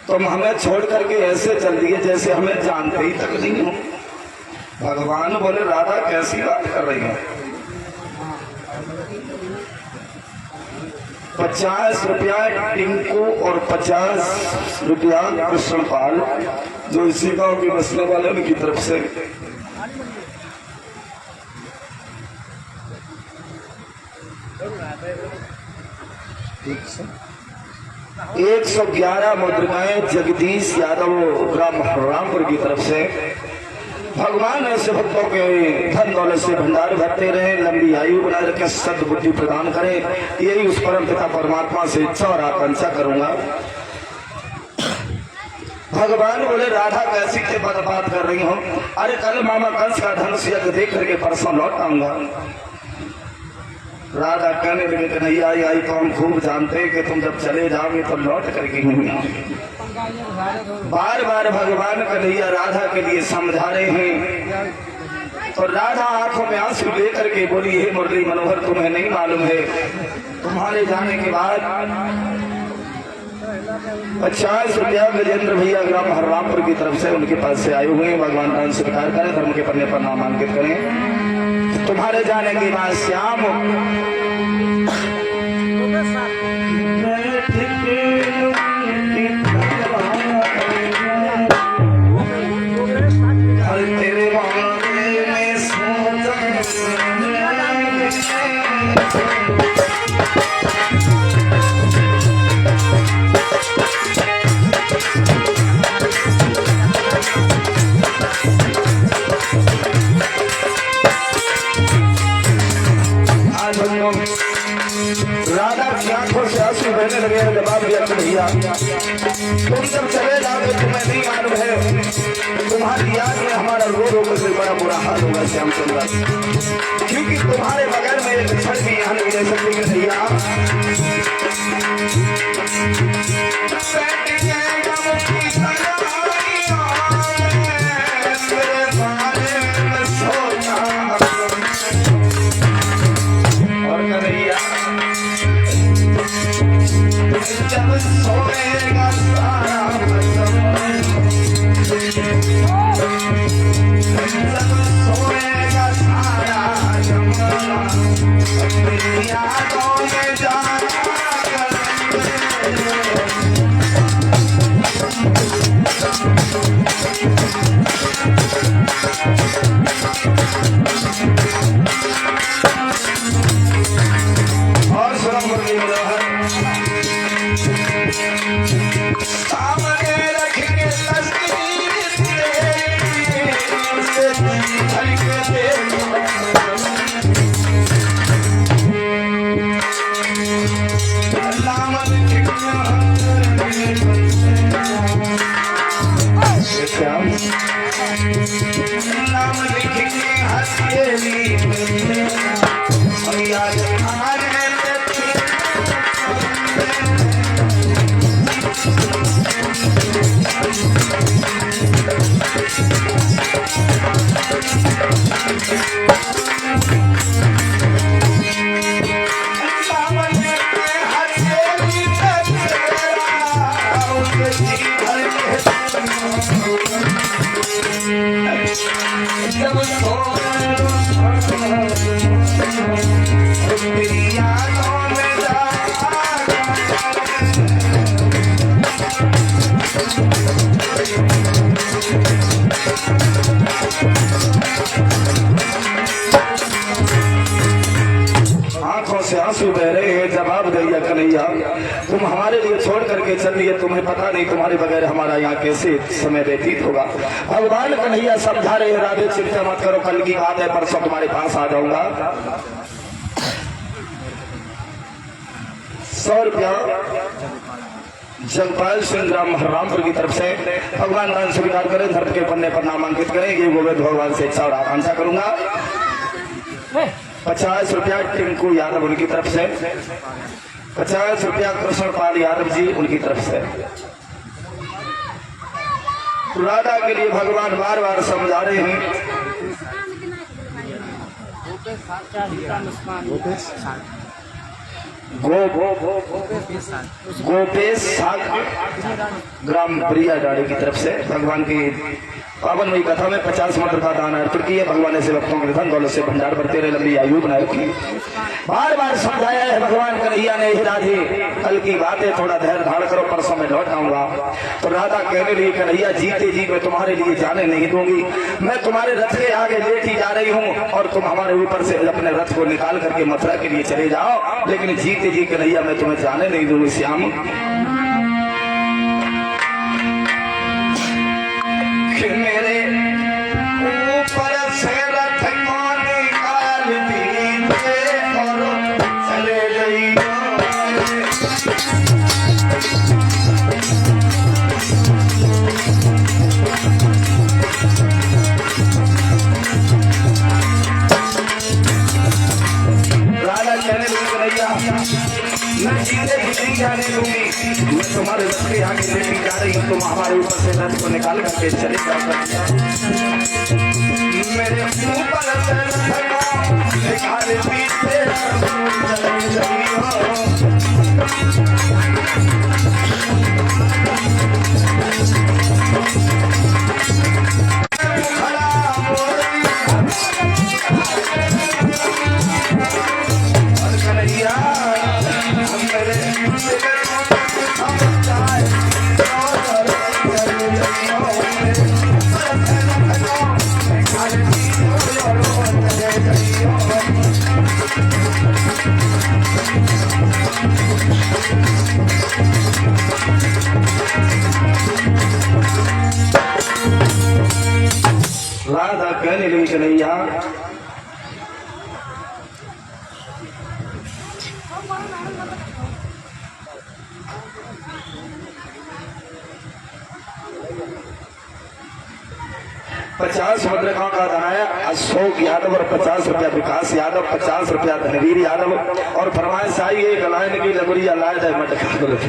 तुम हमें छोड़ करके ऐसे चल दिए जैसे हमें जानते ही तक नहीं हो। भगवान बोले राधा कैसी बात कर रही है? 50 रुपया टिंकू और 50 रुपया कृष्णपाल, जो इसी गांव के बसने वाले उनकी तरफ से। ठीक 111 मुद्रिकाएं जगदीश यादव ग्राम हररामपुर की तरफ से। भगवान ऐसे भक्तों के धन दौलत से भंडार भरते रहे, लंबी आयु बनाए रखे, सद्बुद्धि प्रदान करें, यही उस परम पिता परमात्मा से इच्छा और आकांक्षा करूंगा। भगवान बोले राधा कैसी के बात कर रही हो? अरे कल मामा कंस का धनुष यज्ञ देख करके परसों लौट आऊंगा। राधा कहने लगे कि नहीं आई तो हम खूब जानते हैं कि तुम जब चले जाओगे तो लौट करके नहीं आओगे। बार बार भगवान कन्हैया राधा के लिए समझा रहे हैं, और राधा आंखों में आंसू लेकर के बोली, हे मुरली मनोहर, तुम्हें नहीं मालूम है तुम्हारे जाने के बाद 50 रुपया गजेंद्र भैया ग्राम हररामपुर की तरफ से उनके पास से आए हुए हैं। भगवान का स्वीकार करें, धर्म के पन्ने पर नामांकित करें। तुम्हारे जाने के बाद श्याम तेरे बारे में सोचा राधा की आंखों से आंसू बहने लगे। जवाब दिया भैया, तुम जब चले जाओगे तुम्हें नहीं मालूम है, तुम्हारी याद में हमारा रो रो कर बड़ा बुरा हाल होगा श्याम चंद्र, क्योंकि तुम्हारे बगैर में एक क्षण भी यहाँ नहीं रह सकती भैया। जब सोएगा सारा जब सोएगा सारा अपनी यादों में जाना और सुनो मुरली मनोहर, सामने रखेंगे तस्वीर नाम लिखेंगे हथेली और याद आंखों से आंसू बह रहे हैं। जवाब दिया कन्हैया, तुम हमारे लिए छोड़ करके चल लिए, तुम्हें पता नहीं तुम्हारे बगैर हमारा यहाँ कैसे समय व्यतीत होगा। भगवान कन्हैया समझा रहे हैं, राधे चिंता मत करो, कल की बात है, परसों तुम्हारे पास आ जाऊंगा। 100 रुपया जगपाल सिंह ग्राम हररामपुर की तरफ से। भगवान दान स्वीकार करें, धर्म के पन्ने पर नामांकित करें, ये गोविंद भगवान से इच्छा और आकांक्षा करूंगा। 50 रुपया टिंकू यादव उनकी तरफ से, 50 रुपया कृष्णपाल यादव जी उनकी तरफ से। राधा के लिए भगवान बार बार समझा रहे हैं। गोपेश साग ग्राम प्रिया डाड़ी की तरफ से भगवान की पावन वही कथा में 50 मटर का दान अर्पण किए। भगवान ऐसे भक्तों के धन दौलत से भंडार भरते रहे, लंबी आयु बनाए रखी। बार बार समझाया है भगवान कन्हैया ने, राधे कल की बात है, थोड़ा धैर्य धारण करो, परसों में लौट आऊंगा। तो राधा कहने लगी कन्हैया जीते जी मैं तुम्हारे लिए जाने नहीं दूंगी, मैं तुम्हारे रथ के आगे लेटी जा रही हूँ और तुम हमारे ऊपर से अपने रथ को निकाल करके मथुरा के लिए चले जाओ, लेकिन जीते जी कन्हैया मैं तुम्हें जाने नहीं दूंगी। श्याम मेरे ऊपर से रथ को निकाल दीजिए और चले जाइए। राजा कहने लगी कन्हैया मैं जीते जी जाने दूंगी, मैं तुम्हारे रथ के आगे लेटी जा रही हूँ, तुम हमारे ऊपर से रथ को निकाल करके चले जाओ। मेरे ऊपर से रथ को निकाल दीजिए चले जाइए। राधा कहने लगी कन्हैया ₹50 मुद्रिकाओं का दान आया, अशोक यादव और ₹50 विकास यादव, ₹50 धनवीर यादव और फरमाइश आई एक लाइन की लबरिया लाए थे मटका बोलते।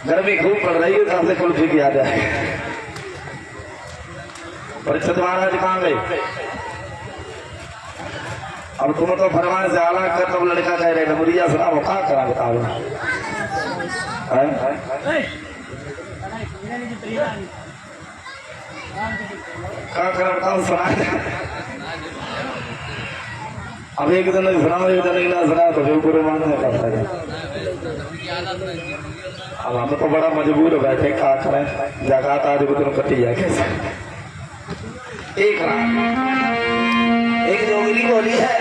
गर्मी खूब पड़ रही है, सबसे कुल्फी की याद है। परीक्षित महाराज कहाँ गए? अब तुम तो फरमाइश से आला कर, तब लड़का कह रहे लबरिया सुना वो कहाँ करा बताओ। क्या करा बताओ सुना। अब एक दिन नहीं सुना, एक दिन नहीं ना सुना तो फिर पूरे मानने पड़ता है। अब हम तो बड़ा मजबूर बैठे, क्या करें, जगह आज को दिन कटी है कैसे। एक जोगली बोली है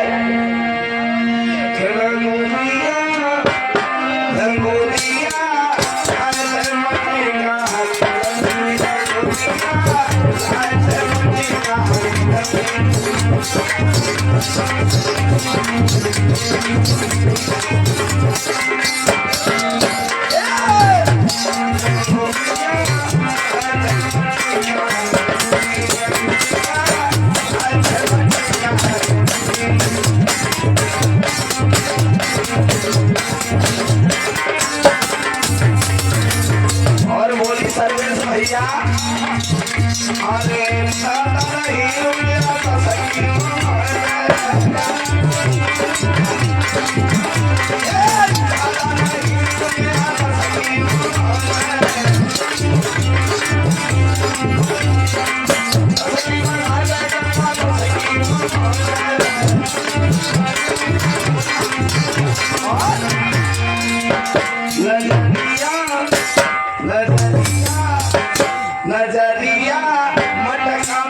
और बोली सर्वेश भैया अरे नजरिया मटका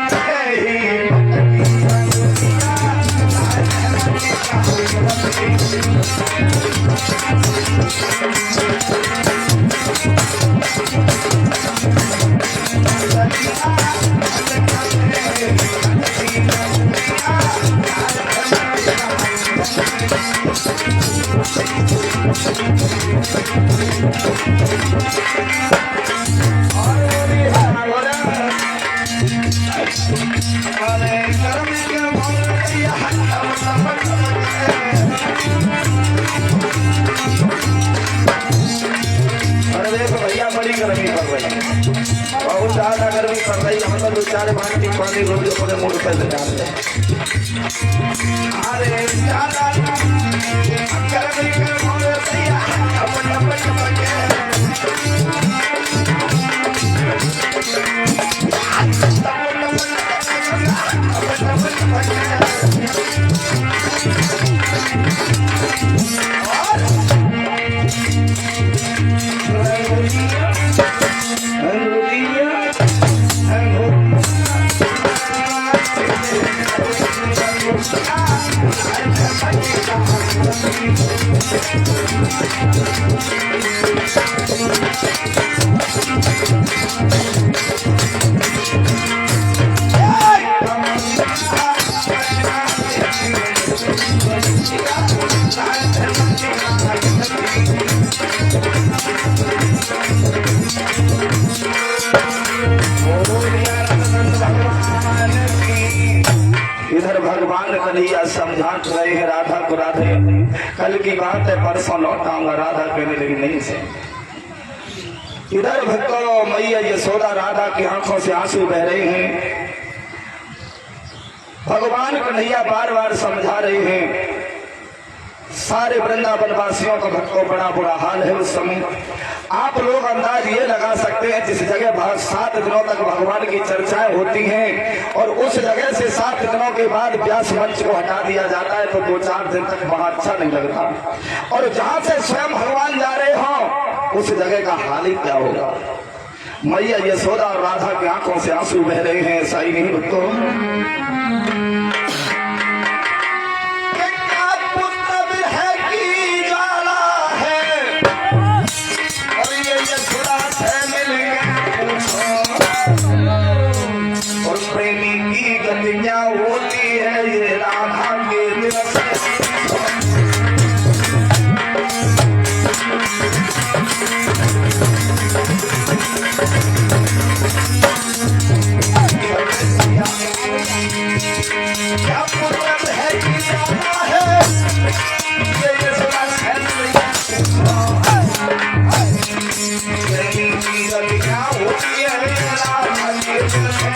चार बाल्टी पानी रोज अपने मुंह पे डाल दे। अरे ज्यादा कर मोरे सैया अपन अपन इधर भगवान कन्हैया समझात रहे हैं राधा को, राधे कल की बात है परसों लौटाऊंगा। राधा कहने लगी नहीं से। इधर भक्तों मैया यशोदा राधा की आंखों से आंसू बह रहे हैं। भगवान कन्हैया बार बार समझा रहे हैं। सारे वृंदावन वासियों का भक्तों बड़ा बुरा हाल है उस समय। आप लोग अंदाज ये लगा सकते हैं जिस जगह 7 दिनों तक भगवान की चर्चाएं होती हैं और उस जगह से 7 दिनों के बाद व्यास मंच को हटा दिया जाता है तो 2-4 दिन तक वहां अच्छा नहीं लगता। और जहां से स्वयं भगवान जा रहे हो उस जगह का हाल ही क्या होगा। मैया यशोदा और राधा की आंखों से आंसू बह रहे हैं। ऐसा ही नहीं भक्तों, होती है ये राधा के दिल से। क्या मतलब है कि जाना है ये यशोदा प्रेमी की गलियां होती है राधा के दिल से।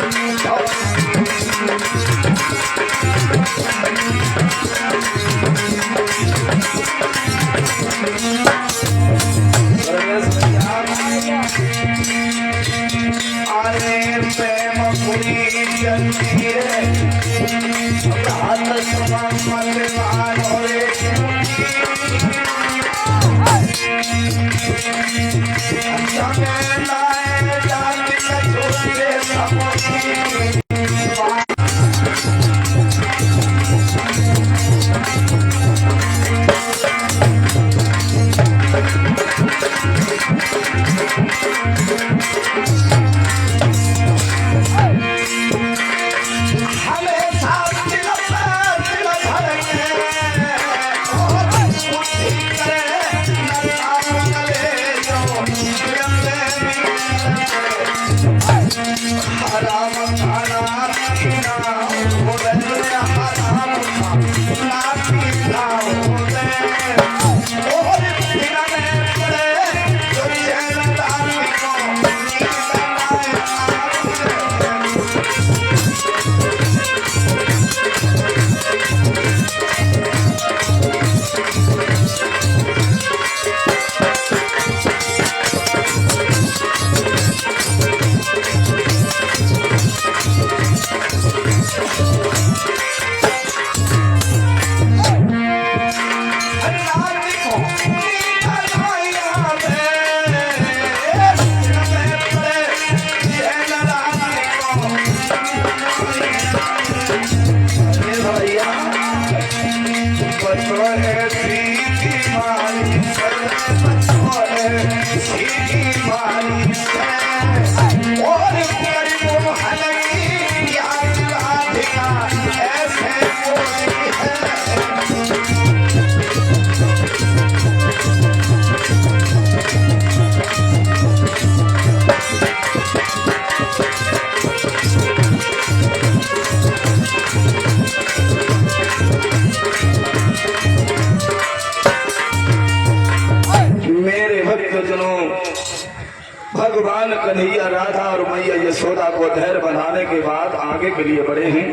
भगवान कन्हैया राधा और मैया यशोदा को धैर्य बनाने के बाद आगे के लिए बढ़े हैं।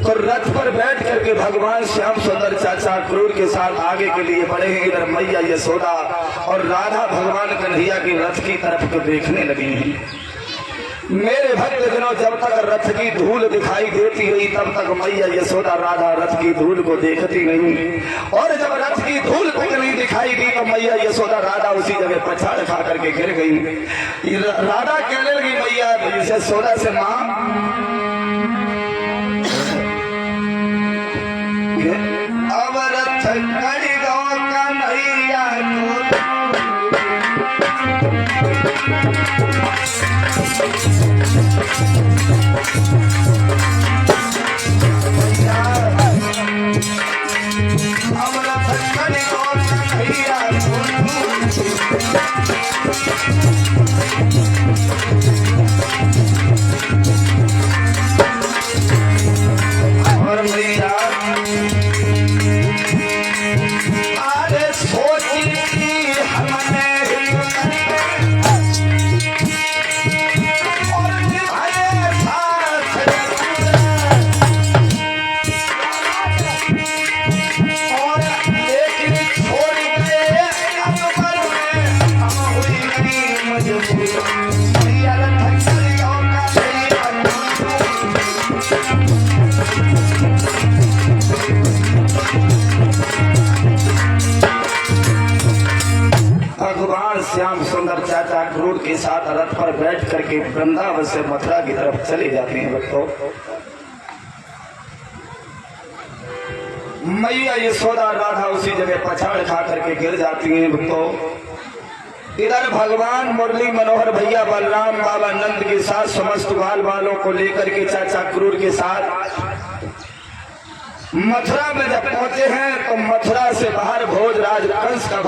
तो रथ पर बैठ करके भगवान श्याम सुंदर चाचा क्रूर के साथ आगे के लिए बढ़े हैं। इधर मैया यशोदा और राधा भगवान कन्हैया की रथ की तरफ को देखने लगी हैं। मेरे भक्त जनों, जब तक रथ की धूल दिखाई देती रही तब तक मैया यशोदा राधा रथ की धूल को देखती नहीं। और जब रथ की धूल नहीं दिखाई दी तो मैया यशोदा राधा उसी जगह पछाड़ खा करके गिर गई। राधा कहने लगी मैया यशोदा से, माँ अब रथ खड़ी गो कन्हैया और मैया श्याम सुंदर चाचा क्रूर के साथ रथ पर बैठ करके वृंदावन से मथुरा की तरफ चले जाते हैं। भक्तों, मैया यशोदा राधा उसी जगह पछाड़ खा करके गिर जाती हैं। भक्तों, इधर भगवान मुरली मनोहर भैया बलराम बाबा नंद के साथ समस्त बाल बालों को लेकर के चाचा क्रूर के साथ मथुरा में जब पहुंचे हैं तो मथुरा से बाहर भोजराज कंस का